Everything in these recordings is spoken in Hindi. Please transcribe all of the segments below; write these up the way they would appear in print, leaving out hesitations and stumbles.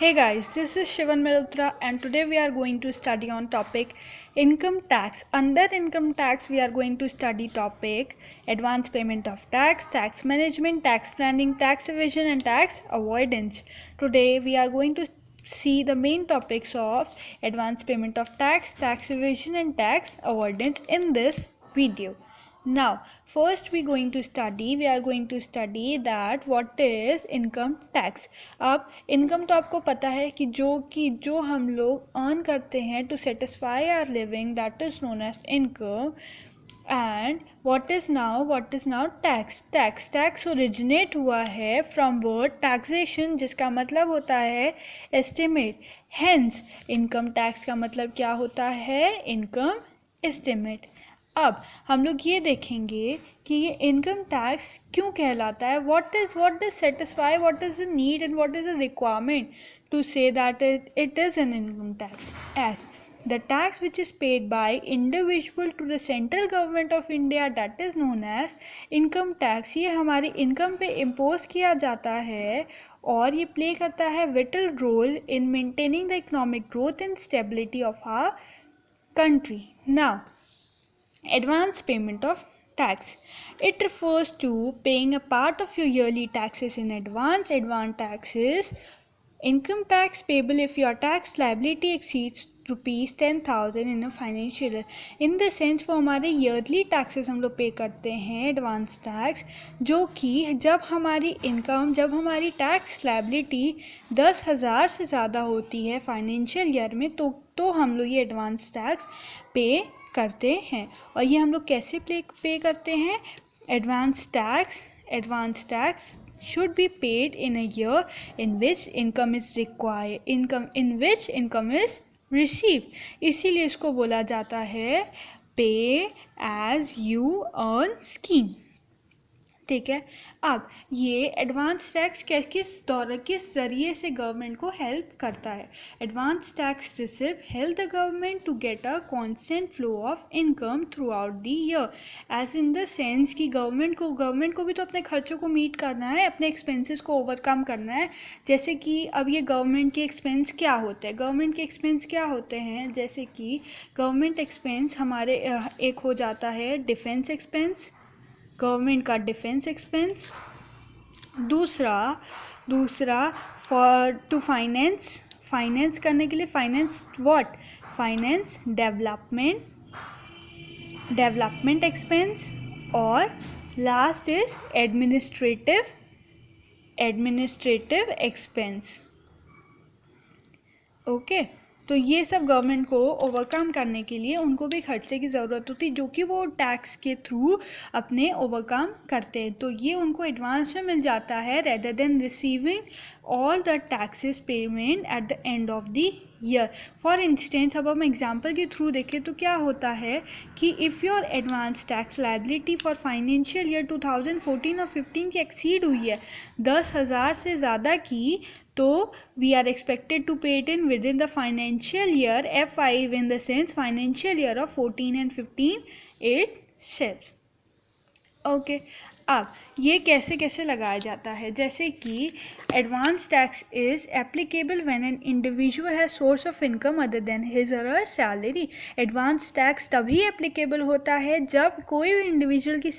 Hey guys, this is Shivan Malhotra and today we are going to study on topic income tax. Under income tax we are going to study topic advance payment of tax, tax management, tax planning, tax evasion and tax avoidance. Today we are going to see the main topics of advance payment of tax, tax evasion and tax avoidance in this video. Now first we are going to study that what is income tax. अब इनकम तो आपको पता है कि जो हम लोग अर्न करते हैं to satisfy our living, that is known as income. And what is now tax originate हुआ है फ्रॉम वर्ड टैक्सेशन, जिसका मतलब होता है एस्टिमेट. हेंस इनकम टैक्स का मतलब क्या होता है? Income estimate. अब हम लोग ये देखेंगे कि ये इनकम टैक्स क्यों कहलाता है, what does satisfy, what is the need and what is the requirement to say that it is an income tax. As the tax which is paid by individual to the central government of India, that is known as income tax. ये हमारी इनकम पे इम्पोज किया जाता है और ये प्ले करता है vital role in maintaining the economic growth and stability of our country. Now, advance payment of tax. It refers to paying a part of your yearly taxes in advance. Advance tax is income tax payable if your tax liability exceeds rupees 10,000 in a financial year. In the sense वो हमारे ईयरली टैक्सेस हम लोग पे करते हैं, एडवांस टैक्स, जो कि जब हमारी टैक्स लायबिलिटी 10,000 से ज़्यादा होती है फाइनेंशियल ईयर में, तो हम लोग ये एडवांस टैक्स पे करते हैं. और ये हम लोग कैसे पे करते हैं? Advance tax should be paid in a year in which income is received. इसीलिए इसको बोला जाता है pay as you earn scheme. ठीक है. अब ये एडवांस टैक्स किस जरिए से गवर्नमेंट को हेल्प करता है? Advance tax receive help the government to get a constant flow of income throughout the year. As in the sense कि गवर्नमेंट को भी तो अपने खर्चों को मीट करना है, अपने एक्सपेंसेस को ओवरकम करना है. जैसे कि अब ये गवर्नमेंट के एक्सपेंस क्या होते हैं? जैसे कि गवर्नमेंट एक्सपेंस हमारे एक हो जाता है डिफेंस एक्सपेंस, गवर्नमेंट का डिफेंस एक्सपेंस. दूसरा फॉर टू फाइनेंस करने के लिए फाइनेंस डेवलपमेंट एक्सपेंस. और last is administrative expense. Okay. तो ये सब गवर्नमेंट को ओवरकम करने के लिए उनको भी खर्चे की ज़रूरत होती है, जो कि वो टैक्स के थ्रू अपने ओवरकम करते हैं. तो ये उनको एडवांस में मिल जाता है rather than receiving all the taxes payment at the end of the year. For instance अब हम एग्जांपल के थ्रू देखें तो क्या होता है कि if your advance tax liability for financial year 2014 और 15 की एक्सीड हुई है 10,000 से ज़्यादा की, तो we are expected to pay it in within the financial year FI, in the sense financial year of 14 and 15 itself. Okay. अब ये कैसे लगाया जाता है? जैसे कि advance tax is applicable when an individual has source of income other than his और हर सैलरी. एडवांस टैक्स तभी एप्लीकेबल होता है जब कोई भी इंडिविजुअल की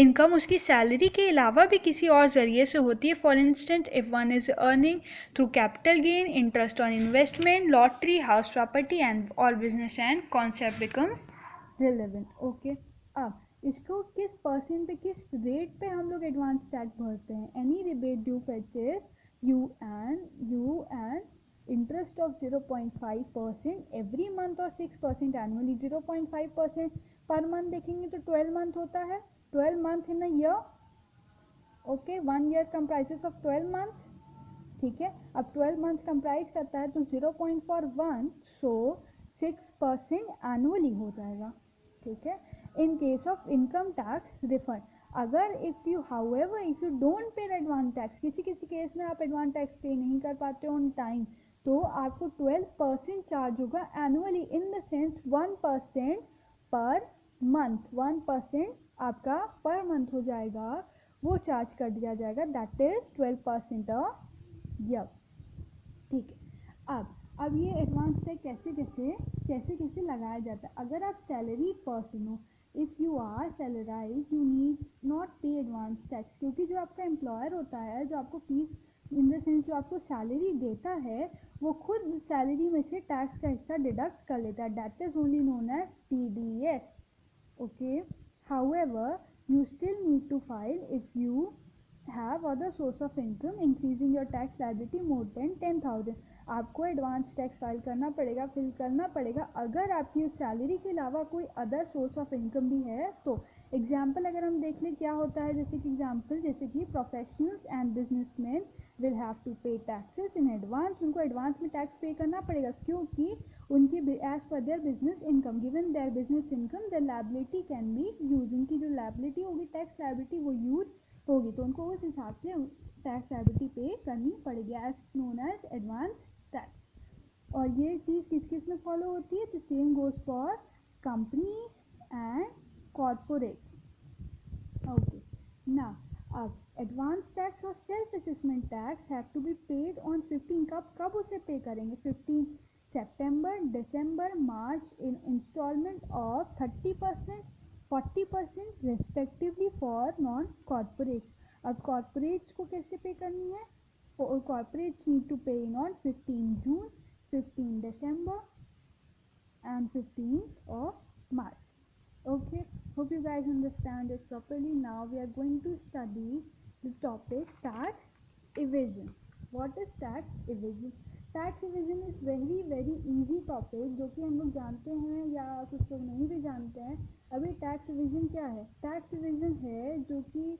इनकम उसकी सैलरी के अलावा भी किसी और ज़रिए से होती है. For instance if one is earning through capital gain, interest on investment, lottery, house property and और business and concept become relevant. Okay. अब इसको किस परसेंट पे, किस रेट पे हम लोग एडवांस टैक्स भरते हैं? Any rebate due फेचेस you and interest of 0.5% every month और 6% एनुअली. 0.5% पर मंथ देखेंगे तो 12 मंथ होता है. 12 month in a year. Okay. 1 year comprises of 12 months. ठीक है. अब 12 मंथ कंप्राइज करता है तो 0.41, सो 6% एनुअली हो जाएगा. ठीक है. In case of income tax refund, अगर if you don't pay advance tax, किसी केस में आप एडवांस टैक्स पे नहीं कर पाते ऑन टाइम, तो आपको 12% चार्ज होगा annually. In the sense 1% per month, 1% आपका पर मंथ हो जाएगा, वो चार्ज कर दिया जाएगा. That is 12% a year. ठीक है। अब ये एडवांस टैक्स कैसे लगाया जाता है। अगर आप सैलरी पर्सन हो, if you are salaried, you need not pay advance tax, क्योंकि जो आपका एम्प्लॉयर होता है, जो आपको फीस इन द सेंस जो आपको सैलरी देता है, वो खुद सैलरी में से टैक्स का हिस्सा डिडक्ट कर लेता है। That is only known as TDS। Okay, however, you still need to file if you have other source of income increasing your tax liability more than 10,000। आपको एडवांस टैक्स फाइल करना पड़ेगा, फिल करना पड़ेगा, अगर आपकी उस सैलरी के अलावा कोई अदर सोर्स ऑफ इनकम भी है तो। एग्जाम्पल अगर हम देख लें क्या होता है, जैसे कि professionals and businessman will have to pay taxes in advance. उनको एडवांस में टैक्स पे करना पड़ेगा, क्योंकि उनकी as per their business income, given their business income their liability can be use. उनकी जो लायबिलिटी होगी, टैक्स लायबिलिटी, वो यूज होगी, तो उनको उस हिसाब से टैक्स लायबिलिटी पे करनी पड़ेगी, as known as advance tax. और ये चीज़ किस किस में फॉलो होती है, the same goes for companies and corporates. Okay, ना अब एडवांस टैक्स और self assessment tax have to be paid on 15। कब उसे पे करेंगे, 15 September, December, March in installment of 30%, 40% respectively for non-corporates। अब corporates को कैसे पे करनी है, corporates need to pay in on 15 June, 15 December and 15th of March। Okay, hope you guys understand it properly. Now we are going to study the topic tax evasion। What is tax evasion? Tax evasion is very easy topic, जो कि हम लोग जानते हैं या कुछ लोग नहीं भी जानते हैं। अभी टैक्स इवेजन क्या है, टैक्स इवेजन है जो कि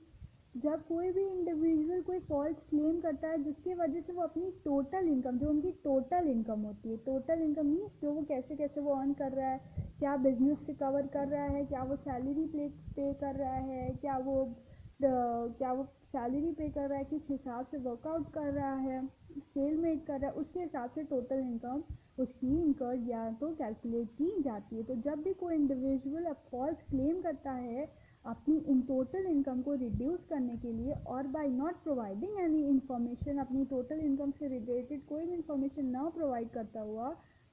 जब कोई भी इंडिविजुअल कोई फॉल्स क्लेम करता है, जिसकी वजह से वो अपनी टोटल इनकम, जो उनकी टोटल इनकम होती है, टोटल इनकम मीन्स जो वो कैसे वो अर्न कर रहा है, क्या बिजनेस से कवर कर रहा है, क्या वो सैलरी पे कर रहा है, क्या वो सैलरी पे कर रहा है, किस हिसाब से वर्कआउट कर रहा है, सेल मेड कर रहा है, उसके हिसाब से टोटल इनकम उसकी इनकर्ड या तो कैलकुलेट की जाती है। तो जब भी कोई इंडिविजुअल फॉल्स क्लेम करता है अपनी इन टोटल इनकम को रिड्यूस करने के लिए, और by not providing any information, अपनी टोटल इनकम से रिलेटेड कोई भी इन्फॉर्मेशन ना प्रोवाइड करता हुआ,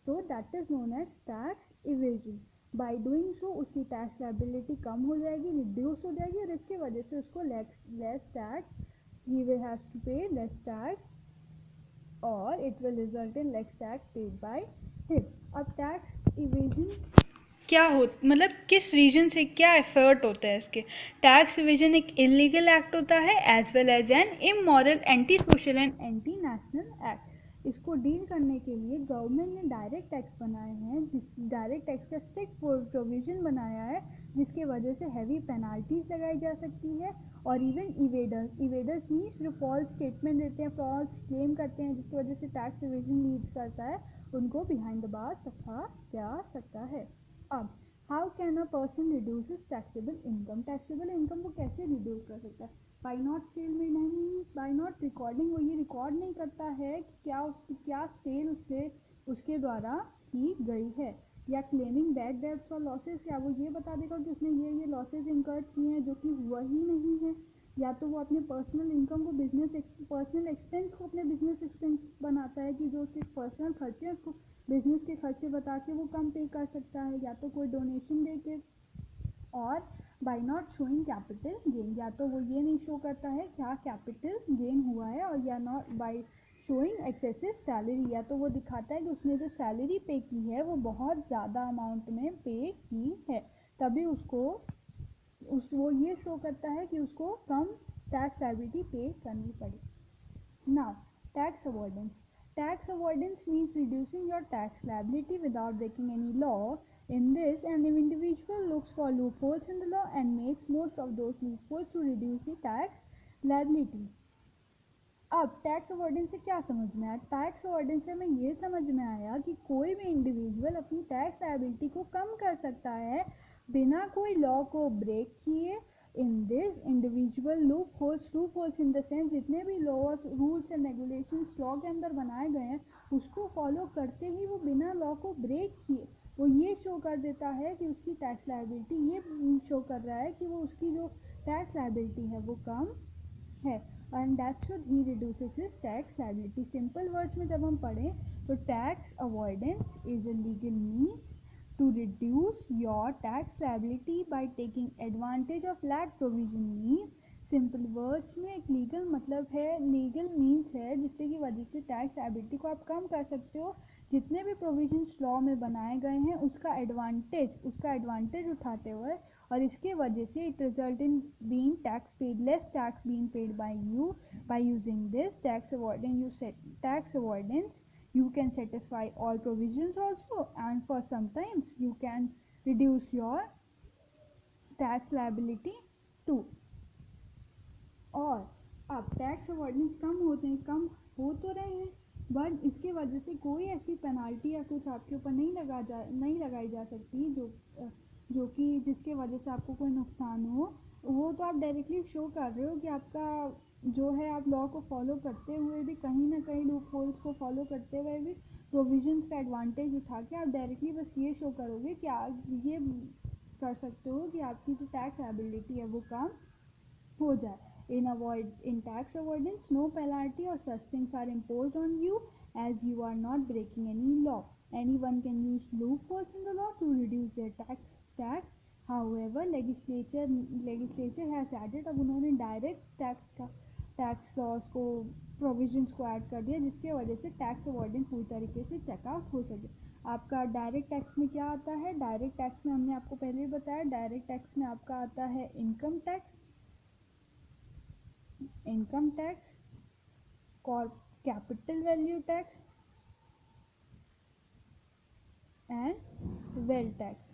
तो that is known as tax evasion. By doing so उसकी टैक्स लायबिलिटी कम हो जाएगी, रिड्यूस हो जाएगी, और इसके वजह से उसको less tax, he will have to pay less tax or it will result in less tax paid by him। अब टैक्स इवेजन क्या हो, मतलब किस रीजन से क्या एफर्ट होता है इसके। टैक्स इवेजन एक इलीगल एक्ट होता है as well as an immoral, anti social and anti national act. इसको डील करने के लिए गवर्नमेंट ने डायरेक्ट टैक्स बनाए हैं, डायरेक्ट टैक्स का स्ट्रिक्ट प्रोविजन बनाया है, जिसके वजह से हैवी पेनाल्टीज लगाई जा सकती है। और इवन इवेडर्स मीन्स जो फॉल्स स्टेटमेंट देते हैं, फॉल्स क्लेम करते हैं, जिसकी वजह से टैक्स इवेजन लीड करता है, उनको बिहाइंड द बार्स रखा जा सकता है। अब how can a person reduce taxable income, taxable income को कैसे रिड्यूस कर सकता है, by not sale made any, by not recording, वो ये रिकॉर्ड नहीं करता है कि क्या सेल उसके द्वारा की गई है, या क्लेमिंग बैड डेब्ट्स और लॉसेस, या वो ये बता देगा कि उसने ये लॉसेस इंकर्ड किए हैं जो कि हुआ ही नहीं है, या तो वो अपने पर्सनल इनकम को पर्सनल एक्सपेंस को अपने बिजनेस एक्सपेंस बनाता है, कि जो उसके पर्सनल खर्चे हैं उसको बिजनेस के खर्चे बता के वो कम पे कर सकता है, या तो कोई डोनेशन दे के, और by not showing capital gain, या तो वो ये नहीं शो करता है क्या कैपिटल गेन हुआ है, और या not by showing excessive salary, या तो वो दिखाता है कि उसने जो सैलरी पे की है वो बहुत ज़्यादा अमाउंट में पे की है, तभी वो ये शो करता है कि उसको कम टैक्स लायबिलिटी पे करनी पड़े। Now tax avoidance, tax avoidance means reducing your tax liability without breaking any law। In this, an individual looks for loopholes in the law and makes most of those loopholes to reduce the tax liability। अब टैक्स अवॉइडेंस से क्या समझ में आया, टैक्स अवॉइडेंस से हमें ये समझ में आया कि कोई भी इंडिविजुअल अपनी टैक्स लायबिलिटी को कम कर सकता है बिना कोई लॉ को ब्रेक किए। In this individual loopholes in the sense, जितने भी laws rules and regulations law के अंदर बनाए गए हैं उसको फॉलो करते ही वो बिना लॉ को ब्रेक किए वो ये शो कर देता है कि उसकी टैक्स लायबिलिटी, ये शो कर रहा है कि वो उसकी जो टैक्स लायबिलिटी है वो कम है। And that's what he reduces his tax liability. Simple words में जब हम पढ़ें तो tax avoidance is a legal means to reduce your tax liability by taking advantage of lag provision means simple words में एक लीगल मतलब है, लीगल मीन्स है जिससे की वजह से टैक्स लायबिलिटी को आप कम कर सकते हो। जितने भी प्रोविजंस लॉ में बनाए गए हैं उसका एडवांटेज उठाते हुए, और इसके वजह से it result in being tax paid, less tax being paid by you by using this tax avoidance. You set tax avoidance, you can satisfy all provisions also, and for sometimes you can reduce your tax liability too। और अब टैक्स अवॉइडेंस कम हो तो रहे हैं, बट इसके वजह से कोई ऐसी पेनाल्टी या कुछ आपके ऊपर नहीं लगाई जा सकती जो कि जिसके वजह से आपको कोई नुकसान हो। वो तो आप डायरेक्टली शो कर रहे हो कि आपका जो है, आप लॉ को फॉलो करते हुए भी, कहीं ना कहीं लूप होल्स को फॉलो करते हुए भी प्रोविजंस का एडवांटेज उठा के आप डायरेक्टली बस ये शो करोगे कि आप ये कर सकते हो कि आपकी जो टैक्स लायबिलिटी है वो कम हो जाए। In tax avoidance, no penalty or such things are imposed on you as you are not breaking any law. Anyone can use loopholes in the law to reduce their tax। However, legislature has added, अब उन्होंने डायरेक्ट टैक्स लॉज को, प्रोविजंस को ऐड कर दिया जिसके वजह से टैक्स अवॉइडेंस पूरी तरीके से चेकआउट हो सके। आपका डायरेक्ट टैक्स में क्या आता है? डायरेक्ट टैक्स में हमने आपको पहले ही बताया, डायरेक्ट टैक्स में आपका आता है income tax, capital value tax and wealth tax।